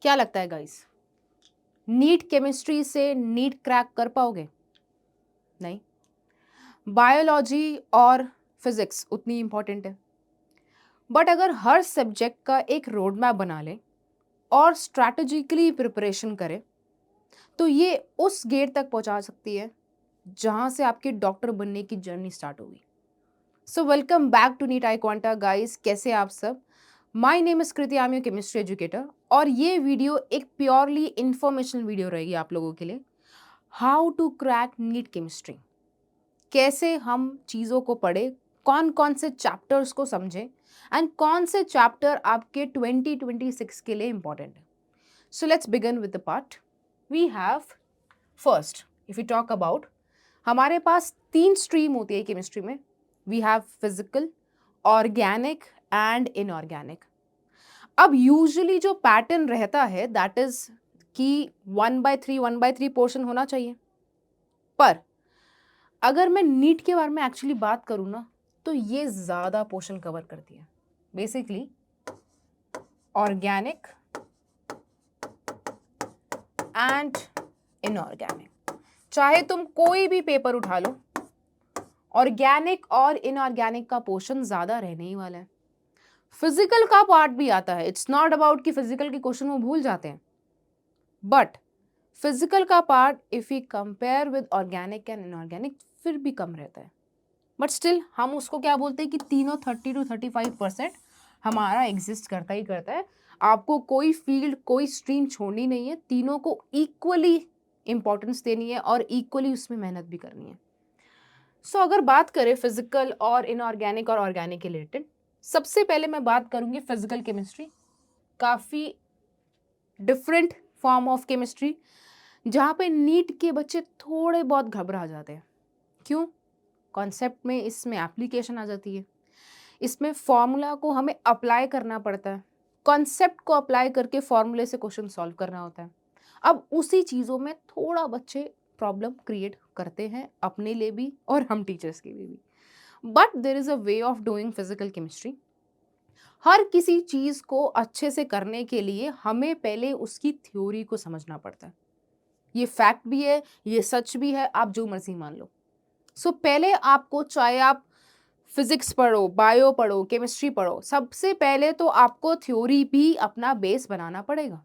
क्या लगता है गाइस, नीट केमिस्ट्री से नीट क्रैक कर पाओगे? नहीं। बायोलॉजी और फिजिक्स उतनी इंपॉर्टेंट है, बट अगर हर सब्जेक्ट का एक रोड मैप बना ले और स्ट्रैटेजिकली प्रिपरेशन करे तो ये उस गेट तक पहुंचा सकती है जहां से आपकी डॉक्टर बनने की जर्नी स्टार्ट होगी। So welcome back to NEET iQuanta guys, कैसे आप सब? My name is Kriti, I am your chemistry educator और ये वीडियो एक प्योरली इंफॉर्मेशनल वीडियो रहेगी आप लोगों के लिए। How to crack NEET chemistry, कैसे हम चीज़ों को पढ़े, कौन कौन से चैप्टर्स को समझें एंड कौन से चैप्टर आपके 2026 के लिए इंपॉर्टेंट है। So let's begin with the part we have. First, if you talk about, हमारे पास 3 स्ट्रीम होती है केमिस्ट्री में। We have physical, organic and inorganic. अब यूजुअली जो पैटर्न रहता है दैट इज कि 1/3 पोर्शन होना चाहिए, पर अगर मैं नीट के बारे में एक्चुअली बात करूँ ना तो ये ज़्यादा पोर्शन कवर करती है। बेसिकली ऑर्गेनिक एंड इनऑर्गेनिक, चाहे तुम कोई भी पेपर उठा लो, ऑर्गेनिक और इनऑर्गेनिक का पोर्शन ज़्यादा रहने ही वाला है। फिजिकल का पार्ट भी आता है, इट्स नॉट अबाउट कि फिजिकल के क्वेश्चन वो भूल जाते हैं, बट फिजिकल का part if you compare with organic and inorganic फिर भी कम रहता है, बट स्टिल हम उसको क्या बोलते हैं कि तीनों 30 to 35% हमारा एग्जिस्ट करता ही करता है। आपको कोई फील्ड, कोई स्ट्रीम छोड़नी नहीं है, तीनों को इक्वली इंपॉर्टेंस देनी है और इक्वली उसमें मेहनत भी करनी है। सो अगर बात करें फिजिकल और इनऑर्गेनिक और ऑर्गेनिक के रिलेटेड, सबसे पहले मैं बात करूंगी फिजिकल केमिस्ट्री। काफ़ी डिफरेंट फॉर्म ऑफ केमिस्ट्री जहाँ पे नीट के बच्चे थोड़े बहुत घबरा जाते हैं। क्यों? कॉन्सेप्ट में इसमें एप्लीकेशन आ जाती है, इसमें फॉर्मूला को हमें अप्लाई करना पड़ता है, कॉन्सेप्ट को अप्लाई करके फॉर्मूले से क्वेश्चन सॉल्व करना होता है। अब उसी चीज़ों में थोड़ा बच्चे प्रॉब्लम क्रिएट करते हैं अपने लिए भी और हम टीचर्स के लिए भी, but there is a way of doing physical chemistry. हर किसी चीज़ को अच्छे से करने के लिए हमें पहले उसकी थ्योरी को समझना पड़ता है। ये फैक्ट भी है, ये सच भी है, आप जो मर्जी मान लो। सो पहले आपको, चाहे आप फिजिक्स पढ़ो, बायो पढ़ो, केमिस्ट्री पढ़ो, सबसे पहले तो आपको थ्योरी भी अपना बेस बनाना पड़ेगा।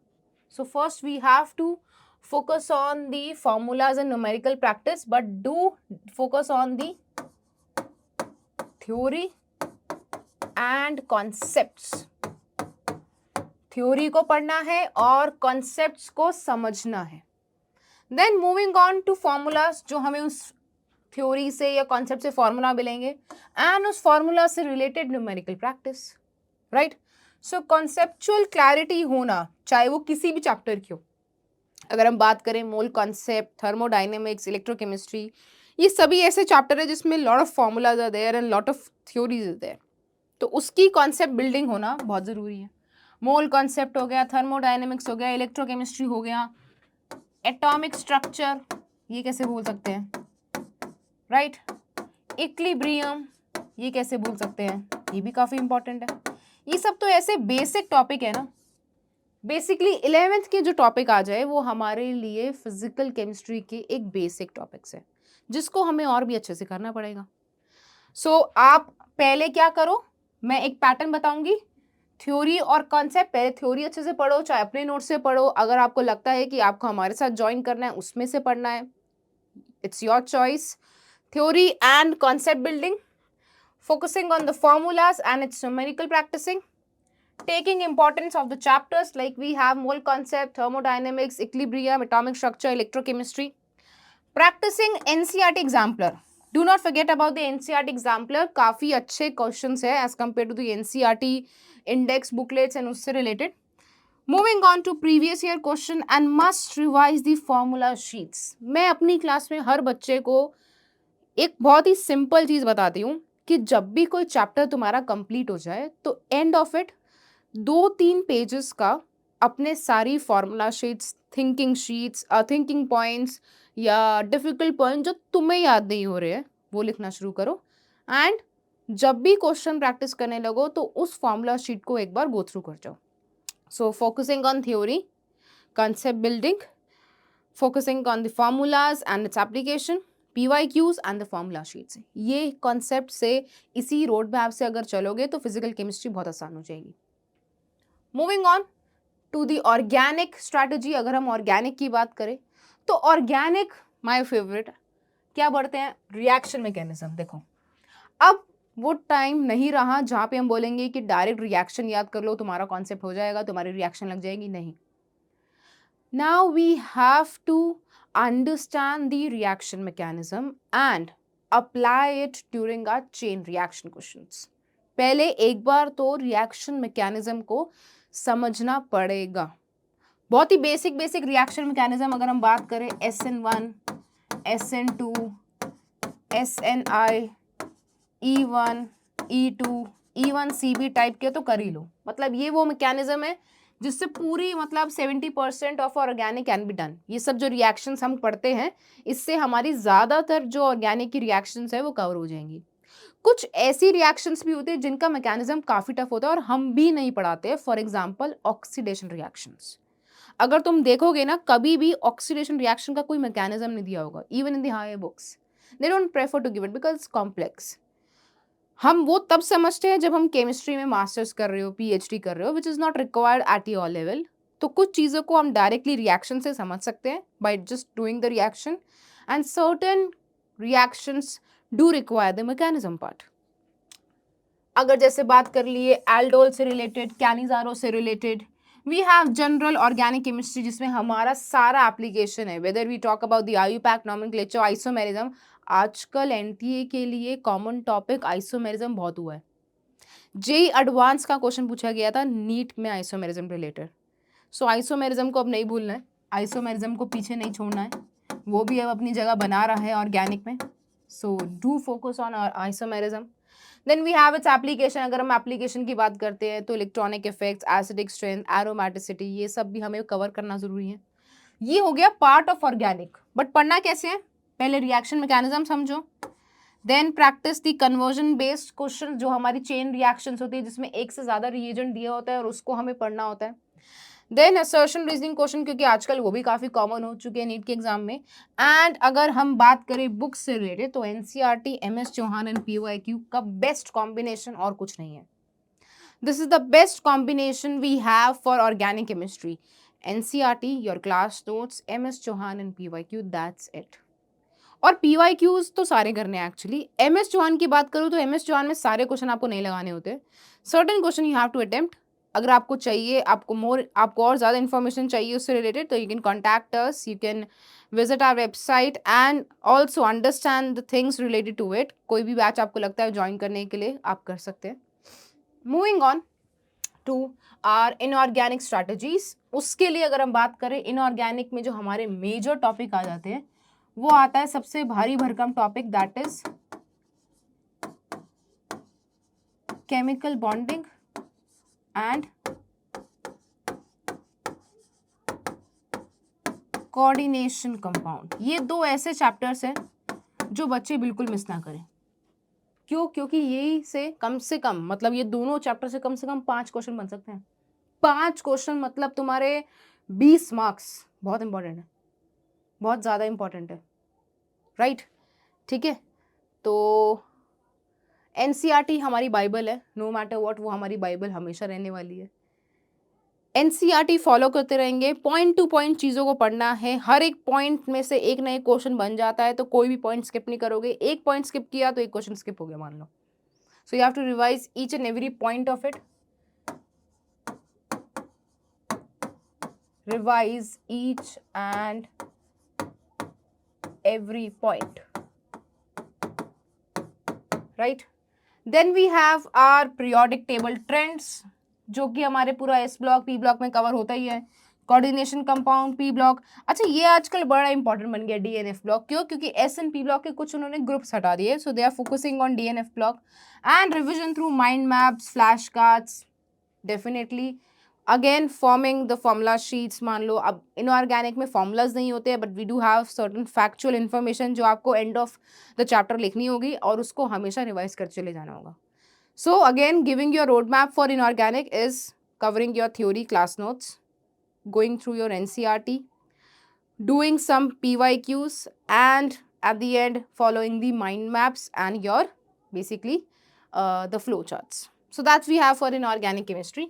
So first we have to focus on the formulas and numerical practice, but do focus on the theory and concepts. Theory को पढ़ना है और कॉन्सेप्ट्स को समझना है। Then moving on to formulas, जो हमें उस थ्योरी से या कॉन्सेप्ट से फॉर्मूला मिलेंगे एंड उस फॉर्मूला से रिलेटेड न्यूमेरिकल प्रैक्टिस, राइट। सो कॉन्सेप्चुअल क्लैरिटी होना, चाहे वो किसी भी चैप्टर की हो। अगर हम बात करें मोल कॉन्सेप्ट, थर्मोडायनेमिक्स, इलेक्ट्रोकेमिस्ट्री, ये सभी ऐसे चैप्टर है जिसमें lot of formulas are there and lot of theories is there, तो उसकी कॉन्सेप्ट बिल्डिंग होना बहुत ज़रूरी है। मोल कॉन्सेप्ट हो गया, थर्मोडायनेमिक्स हो गया, इलेक्ट्रोकेमिस्ट्री हो गया, एटॉमिक स्ट्रक्चर, ये कैसे भूल सकते हैं, राइट। इक्विलिब्रियम, ये कैसे भूल सकते हैं, ये भी काफ़ी इंपॉर्टेंट है। ये सब तो ऐसे बेसिक टॉपिक है ना। बेसिकली 11th के जो टॉपिक आ जाए वो हमारे लिए फिजिकल केमिस्ट्री के एक बेसिक टॉपिक्स है जिसको हमें और भी अच्छे से करना पड़ेगा। सो आप पहले क्या करो, मैं एक पैटर्न बताऊंगी, थ्योरी और कॉन्सेप्ट। पहले थ्योरी अच्छे से पढ़ो, चाहे अपने नोट से पढ़ो, अगर आपको लगता है कि आपको हमारे साथ ज्वाइन करना है उसमें से पढ़ना है, it's your choice. Theory and concept building, focusing on the formulas and its numerical practicing, taking importance of the chapters like we have mole concept, thermodynamics, equilibrium, atomic structure, electrochemistry, practicing NCERT exemplar. Do not forget about the NCERT exemplar, काफ़ी अच्छे questions है as compared to the NCERT index booklets and उससे related. Moving on to previous year question and must revise the formula sheets. मैं अपनी class में हर बच्चे को एक बहुत ही सिंपल चीज़ बताती हूँ कि जब भी कोई चैप्टर तुम्हारा कंप्लीट हो जाए तो एंड ऑफ इट 2-3 पेजेस का अपने सारी formula sheets, thinking sheets, thinking points या डिफिकल्ट पॉइंट जो तुम्हें याद नहीं हो रहे हैं वो लिखना शुरू करो। एंड जब भी क्वेश्चन प्रैक्टिस करने लगो तो उस फॉर्मूला शीट को एक बार गो थ्रू कर जाओ। So focusing on theory, concept building, focusing on the formulas and its application, PYQs and the formula sheets. ये concept से इसी रोड मैप से अगर चलोगे तो फिजिकल केमिस्ट्री बहुत आसान हो जाएगी. Moving on to the organic strategy. अगर हम ऑर्गेनिक की बात करें तो ऑर्गेनिक माय फेवरेट क्या बढ़ते हैं, रिएक्शन मैकेनिज्म. देखो अब वो टाइम नहीं रहा जहाँ पे हम बोलेंगे कि डायरेक्ट रिएक्शन याद कर लो तुम्हारा कॉन्सेप्ट हो जाएगा, तुम्हारी रिएक्शन लग जाएगी. नहीं, now we have to understand the reaction mechanism and apply it during our chain reaction questions. पहले एक बार तो रिएक्शन मैकेनिज्म को समझना पड़ेगा. बहुत ही बेसिक रिएक्शन मैकेनिज्म अगर हम बात करें SN1, SN2, SNI, E1, E2, E1CB type के तो कर ही लो. मतलब ये वो मैकेनिज्म है जिससे पूरी मतलब 70% of organic can be done. ये सब जो रिएक्शंस हम पढ़ते हैं इससे हमारी ज़्यादातर जो ऑर्गेनिक की रिएक्शंस है वो कवर हो जाएंगी. कुछ ऐसी रिएक्शंस भी होती है जिनका मैकेनिज्म काफ़ी टफ होता है और हम भी नहीं पढ़ाते. For example oxidation reactions. अगर तुम देखोगे ना कभी भी ऑक्सीडेशन रिएक्शन का कोई मैकेनिज्म नहीं दिया होगा. Even in the higher books they don't prefer to give it because complex. हम वो तब समझते हैं जब हम केमिस्ट्री में मास्टर्स कर रहे हो, PhD कर रहे हो, which is not required at your level. तो कुछ चीज़ों को हम डायरेक्टली रिएक्शन से समझ सकते हैं by just doing the reaction, and certain reactions do require the mechanism part. अगर जैसे बात कर लिए एल्डोल से रिलेटेड, कैनिजारो से related, we have general organic chemistry जिसमें हमारा सारा एप्लीकेशन है. Whether we talk about the IUPAC nomenclature, isomerism. आजकल NTA के लिए कॉमन टॉपिक आइसोमेरिज्म बहुत हुआ है. JEE एडवांस का क्वेश्चन पूछा गया था नीट में आइसोमेरिज्म रिलेटेड. सो आइसोमेरिज्म को अब नहीं भूलना है, आइसोमेरिज्म को पीछे नहीं छोड़ना है. वो भी अब अपनी जगह बना रहा है ऑर्गेनिक में. So do focus on isomerism. Then we have its application. अगर हम एप्लीकेशन की बात करते हैं तो electronic effects, acidic strength, aromaticity, ये सब भी हमें कवर करना जरूरी है. ये हो गया पार्ट ऑफ ऑर्गेनिक. बट पढ़ना कैसे है, पहले रिएक्शन मैकेनिज्म समझो, देन प्रैक्टिस दी कन्वर्जन बेस्ड क्वेश्चन जो हमारी चेन रिएक्शंस होती है जिसमें एक से ज़्यादा रिएजेंट दिया होता है और उसको हमें पढ़ना होता है. देन असर्शन रीजनिंग क्वेश्चन क्योंकि आजकल वो भी काफ़ी कॉमन हो चुके हैं नीट के एग्जाम में. एंड अगर हम बात करें बुक्स से रिलेटेड तो NCERT, MS Chauhan and PYQ का बेस्ट कॉम्बिनेशन और कुछ नहीं है. This is the best combination we have for organic chemistry. NCERT, your class notes, MS Chauhan and PYQ, that's it. और PYQs तो सारे करने हैं एक्चुअली. MS चौहान की बात करूँ तो MS चौहान में सारे क्वेश्चन आपको नहीं लगाने होते. Certain question you have to attempt. अगर आपको चाहिए, आपको और ज़्यादा इन्फॉर्मेशन चाहिए उससे रिलेटेड तो you can contact us, you can visit our website and also understand the things related to it. कोई भी बैच आपको लगता है ज्वाइन करने के लिए आप कर सकते हैं. Moving on to our inorganic strategies. उसके लिए अगर हम बात करें इनऑर्गेनिक में जो हमारे मेजर टॉपिक आ जाते हैं वो आता है सबसे भारी भरकम topic, that is chemical bonding and coordination compound. ये दो ऐसे चैप्टर्स हैं जो बच्चे बिल्कुल मिस ना करें. क्यों? क्योंकि यही से कम मतलब ये दोनों चैप्टर से कम 5 क्वेश्चन बन सकते हैं. 5 क्वेश्चन मतलब तुम्हारे 20 मार्क्स. बहुत इंपॉर्टेंट है, बहुत ज़्यादा इंपॉर्टेंट है, राइट? ठीक है, तो NCERT हमारी बाइबल है, नो मैटर व्हाट, वो हमारी बाइबल हमेशा रहने वाली है. NCERT फॉलो करते रहेंगे, पॉइंट टू पॉइंट चीज़ों को पढ़ना है. हर एक पॉइंट में से एक ना एक क्वेश्चन बन जाता है तो कोई भी पॉइंट स्किप नहीं करोगे. एक पॉइंट स्किप किया तो एक क्वेश्चन स्किप हो गया मान लो. So you have to revise each and every point of it. Revise each and every point, right? Then we have our periodic table trends जो कि हमारे पूरा S ब्लॉक P ब्लॉक में कवर होता ही है. Coordination compound P block. अच्छा, ये आजकल बड़ा इंपॉर्टेंट बन गया DNF ब्लॉक. क्यों? क्योंकि S एंड P ब्लॉक के कुछ उन्होंने ग्रुप्स हटा दिए. So they are focusing on DNF block and revision through mind maps, flash cards. Definitely again forming the formula sheets. मान लो अब इनऑर्गेनिक में फॉर्मूलाज नहीं होते हैं but we do have certain factual information जो आपको एंड ऑफ द चैप्टर लिखनी होगी और उसको हमेशा रिवाइज कर चले जाना होगा. So again giving your road map for inorganic is covering your theory, class notes, going through your NCERT, doing some PYQs, and at the end following the mind maps and your basically the flow charts. So that's we have for inorganic chemistry.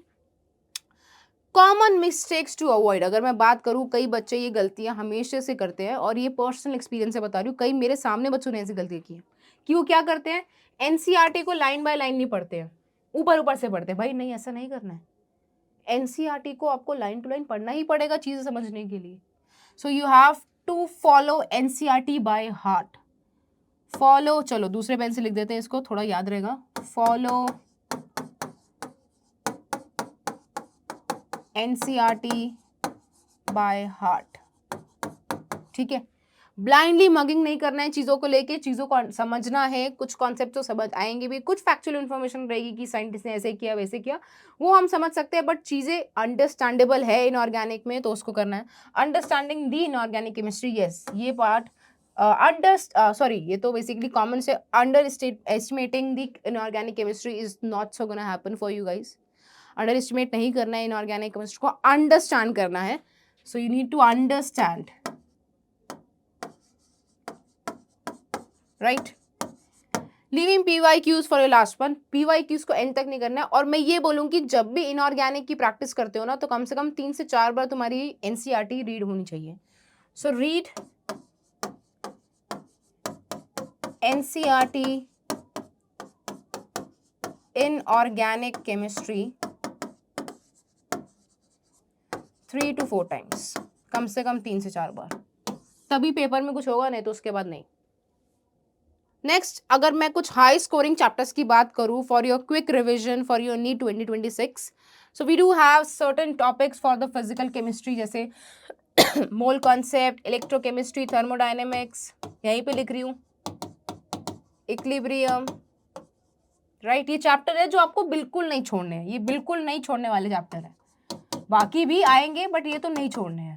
Common mistakes to avoid, अगर मैं बात करूँ, कई बच्चे ये गलतियां हमेशा से करते हैं और ये पर्सनल एक्सपीरियंस से बता रही हूँ, कई मेरे सामने बच्चों ने ऐसी गलतियां की हैं कि वो क्या करते हैं, एनसीईआरटी को लाइन बाय लाइन नहीं पढ़ते हैं, ऊपर ऊपर से पढ़ते हैं। भाई नहीं, ऐसा नहीं करना है। एनसीईआरटी को आपको लाइन टू लाइन पढ़ना ही पड़ेगा चीज़ें समझने के लिए। So you have to follow NCERT by heart. Follow, चलो दूसरे पेन से लिख देते हैं इसको, थोड़ा याद रहेगा। फॉलो एनसीईआरटी बाय हार्ट, ठीक है। ब्लाइंडली मगिंग नहीं करना है चीज़ों को लेके, चीज़ों को समझना है, कुछ कॉन्सेप्ट तो समझ आएंगे भी, कुछ फैक्चुअल इन्फॉर्मेशन रहेगी कि साइंटिस्ट ने ऐसे किया वैसे किया, वो हम समझ सकते हैं, बट चीज़ें अंडरस्टैंडेबल है इनऑर्गेनिक में तो उसको करना है। Understanding the inorganic chemistry, yes, ये पार्ट ये तो बेसिकली कॉमन से, underestimating the inorganic chemistry is not so gonna happen for you guys. Underestimate नहीं करना है इनऑर्गेनिक केमिस्ट्री को, अंडरस्टैंड करना है। So you need to understand, right. Leaving PYQs for your last one, PYQs को end तक नहीं करना है। और मैं ये बोलूँगी जब भी इनऑर्गेनिक की प्रैक्टिस करते हो ना, तो कम से कम 3 से 4 बार तुम्हारी NCERT रीड होनी चाहिए। So read NCERT inorganic chemistry 3 to 4 times, कम से कम 3 से 4 बार, तभी पेपर में कुछ होगा, नहीं तो उसके बाद नहीं। नेक्स्ट, अगर मैं कुछ हाई स्कोरिंग चैप्टर्स की बात करूँ for your quick revision for your NEET 2026, so we do have certain topics for the physical chemistry, जैसे मोल कॉन्सेप्ट, इलेक्ट्रोकेमिस्ट्री, थर्मोडायनेमिक्स, यहीं पे लिख रही हूँ, इक्विलिब्रियम, राइट। ये चैप्टर है जो आपको बिल्कुल नहीं छोड़ने हैं, ये बिल्कुल नहीं छोड़ने वाले चैप्टर है। बाकी भी आएंगे बट ये तो नहीं छोड़ने हैं,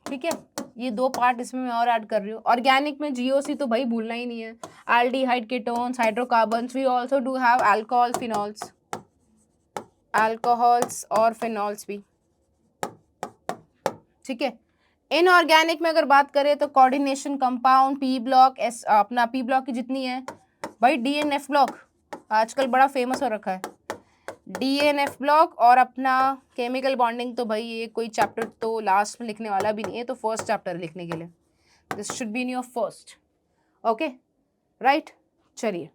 ठीक है। ये 2 पार्ट इसमें मैं और ऐड कर रही हूँ। ऑर्गेनिक में GOC तो भाई भूलना ही नहीं है, aldehyde, ketones, hydrocarbons, we also do have alcohol, phenols, alcohols और फिनॉल्स भी, ठीक है। इनऑर्गेनिक में अगर बात करें तो कोऑर्डिनेशन कंपाउंड, P ब्लॉक, अपना P ब्लॉक की जितनी है भाई, DNF ब्लॉक आजकल बड़ा फेमस हो रखा है, DNF ब्लॉक, और अपना केमिकल बॉन्डिंग, तो भाई ये कोई चैप्टर तो लास्ट में लिखने वाला भी नहीं है, तो फर्स्ट चैप्टर लिखने के लिए, this should be in your first, okay, right. चलिए,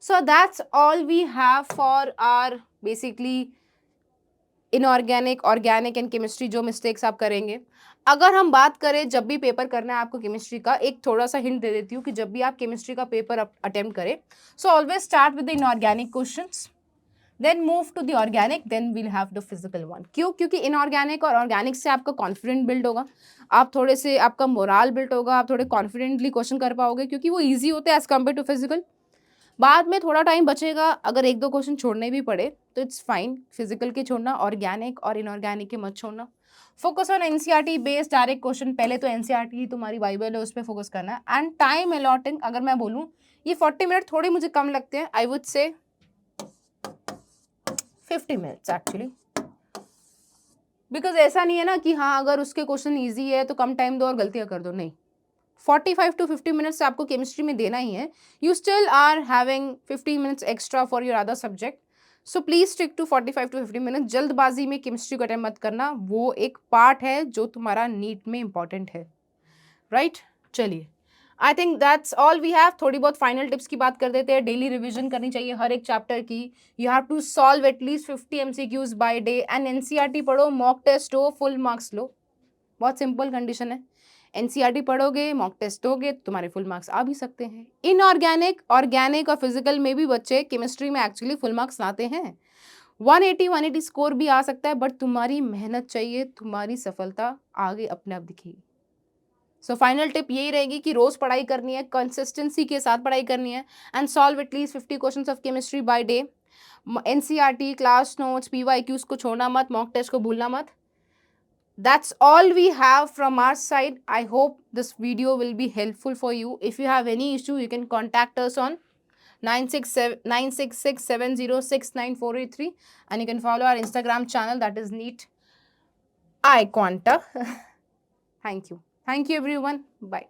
so that's all we have for our basically inorganic, organic and chemistry, जो मिस्टेक्स आप करेंगे। अगर हम बात करें जब भी पेपर करना है आपको केमिस्ट्री का, एक थोड़ा सा हिंट दे देती हूँ कि जब भी आप केमिस्ट्री का पेपर अटेम्प्ट करें, so always start with the inorganic questions, then move to the organic, then will have the physical one. क्यों? क्योंकि इनऑर्गेनिक और ऑर्गेनिक से आपका कॉन्फिडेंट बिल्ड होगा, आप थोड़े से, आपका मोराल बिल्ड होगा, आप थोड़े कॉन्फिडेंटली क्वेश्चन कर पाओगे, क्योंकि वो ईजी होते हैं एज कम्पेयर टू फिजिकल। बाद में थोड़ा टाइम बचेगा, अगर 1-2 क्वेश्चन छोड़ने भी पड़े तो इट्स फाइन, फिजिकल के छोड़ना, ऑर्गेनिक और इनऑर्गेनिक के मत छोड़ना। Focus on NCERT based direct question, पहले तो NCERT ही तुम्हारी बाइबल है, उस पर फोकस करना है। एंड टाइम अलॉटिंग, अगर मैं बोलूँ ये 40 मिनट थोड़े मुझे कम लगते हैं, I would say 50 minutes actually, because ऐसा नहीं है ना कि हाँ अगर उसके क्वेश्चन ईजी है तो कम टाइम दो और गलतियाँ कर दो, नहीं, 45 to 50 मिनट्स आपको केमिस्ट्री में देना ही है। You still are having 15 minutes extra for your other subject, so please stick to 45 to 50 minutes. जल्दबाजी में केमिस्ट्री को अटेम्प्ट मत करना, वो एक पार्ट है जो तुम्हारा नीट में इंपॉर्टेंट है, राइट। चलिए, I think that's all we have. थोड़ी बहुत फाइनल टिप्स की बात कर देते हैं। डेली रिविजन करनी चाहिए हर एक चैप्टर की, you have to solve at least 50 MCQs by day, and NCERT पढ़ो, मॉक टेस्ट हो, फुल मार्क्स लो, बहुत सिंपल कंडीशन है। NCERT पढ़ोगे, मॉक टेस्ट दोगे, तुम्हारे फुल मार्क्स आ भी सकते हैं। इनऑर्गेनिक, ऑर्गेनिक और फिजिकल में भी बच्चे केमिस्ट्री में एक्चुअली फुल मार्क्स लाते हैं, 180 स्कोर भी आ सकता है, बट तुम्हारी मेहनत चाहिए, तुम्हारी सफलता आगे अपने आप दिखेगी। सो फाइनल टिप यही रहेगी कि रोज पढ़ाई करनी है, कंसिस्टेंसी के साथ पढ़ाई करनी है, and solve at least 50 questions of chemistry by day. NCERT, class notes, PYQs को छोड़ना मत, मॉक टेस्ट को भूलना मत। That's all we have from our side. I hope this video will be helpful for you. If you have any issue, you can contact us on 966706943, and you can follow our Instagram channel, that is NEET I quanta. Thank you. Thank you everyone. Bye.